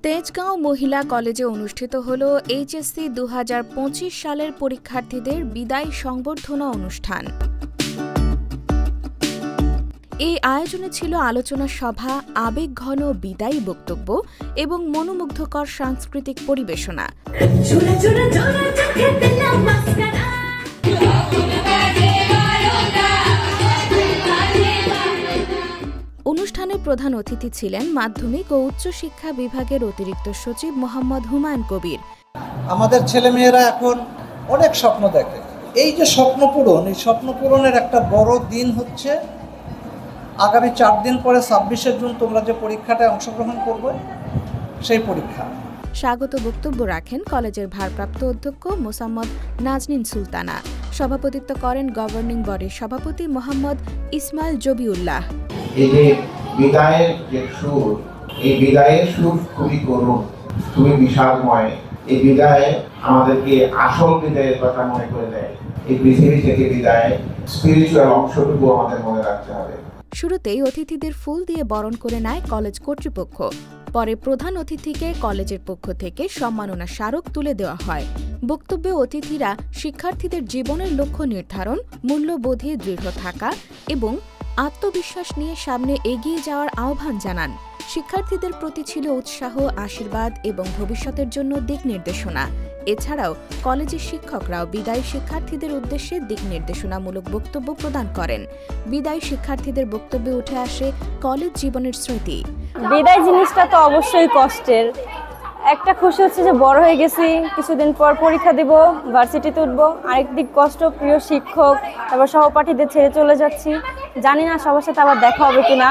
তেজগাঁও মহিলা কলেজে অনুষ্ঠিত হল এইচএসসি ২০২৫ সালের পরীক্ষার্থীদের বিদায় সংবর্ধনা অনুষ্ঠান। এই আয়োজনে ছিল আলোচনা সভা, আবেগঘন বিদায়ী বক্তব্য এবং মনোমুগ্ধকর সাংস্কৃতিক পরিবেশনা। অনুষ্ঠানে প্রধান অতিথি ছিলেন মাধ্যমিক ও উচ্চ শিক্ষা বিভাগের অতিরিক্ত সচিব মোহাম্মদ হুমায়ুন কবির। আমাদের ছেলেমেয়েরা এখন অনেক স্বপ্ন দেখে, এই যে স্বপ্ন পূরণ, এই স্বপ্ন পূরণের একটা বড় দিন হচ্ছে আগামী 4 দিন পরে ২৬শে জুন তোমরা যে পরীক্ষাটায় অংশগ্রহণ করবে সেই পরীক্ষা। স্বাগত বক্তব্য রাখেন কলেজের ভারপ্রাপ্ত অধ্যক্ষ মোসাম্মদ নাজনীন সুলতানা। সভাপতিত্ব করেন গভর্নিং বডির সভাপতি মোহাম্মদ ইসমাইল জবিউল্লাহ। এই যে বিদায়ের যে সুর, এই বিদায়ের সুর খুবই করুণ, খুবই বিষাদময়। এই বিদায় আমাদেরকে আসল বিদায়ের কথা মনে করে দেয়। এই পৃথিবী থেকে বিদায়, স্পিরিচুয়াল অংশটুকু আমাদের মনে রাখতে হবে। শুরুতেই অতিথিদের ফুল দিয়ে বরণ করে নেয় কলেজ কর্তৃপক্ষ। পরে প্রধান অতিথিকে কলেজের পক্ষ থেকে সম্মাননা স্মারক তুলে দেওয়া হয়। বক্তব্যে অতিথিরা শিক্ষার্থীদের জীবনের লক্ষ্য নির্ধারণ, মূল্যবোধে দৃঢ় থাকা এবং আত্মবিশ্বাস নিয়ে সামনে এগিয়ে যাওয়ার আহ্বান জানান। শিক্ষার্থীদের প্রতি ছিল উৎসাহ, আশীর্বাদ এবং ভবিষ্যতের জন্য দিক নির্দেশনা। এছাড়াও কলেজের শিক্ষকরাও বিদায়ী শিক্ষার্থীদের উদ্দেশ্যে দিক নির্দেশনামূলক বক্তব্য প্রদান করেন। বিদায়ী শিক্ষার্থীদের বক্তব্যে উঠে আসে কলেজ জীবনের স্মৃতি। বিদায় জিনিসটা তো অবশ্যই কষ্টের। একটা খুশি হচ্ছে যে বড় হয়ে গেছি, কিছুদিন পর পরীক্ষা দিব, ভার্সিটিতে উঠবো। আরেকদিক কষ্ট, প্রিয় শিক্ষক, তারপর সহপাঠীদের ছেড়ে চলে যাচ্ছি। জানি না সবার সাথে আবার দেখা হবে কিনা,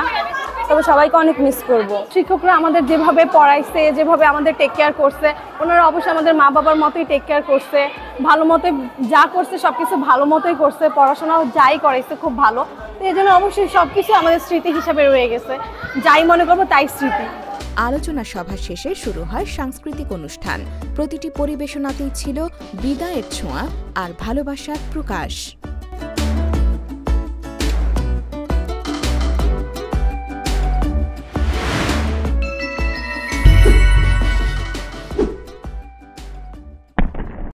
তবে সবাইকে অনেক মিস করব। শিক্ষকরা আমাদের যেভাবে পড়াইছে, যেভাবে আমাদের টেক কেয়ার করছে, ওনারা অবশ্যই আমাদের মা বাবার মতোই টেক কেয়ার করছে। ভালো মতো যা করছে সবকিছু ভালো মতোই করছে, পড়াশোনাও যাই করাইছে খুব ভালো। তো এই জন্য অবশ্যই সবকিছু আমাদের স্মৃতি হিসাবে রয়ে গেছে, যাই মনে করবো তাই স্মৃতি। আলোচনা সভা শেষে শুরু হয় সাংস্কৃতিক অনুষ্ঠান। প্রতিটি পরিবেশনাতেই ছিল বিদায়ের ছোঁয়া আর ভালোবাসার প্রকাশ।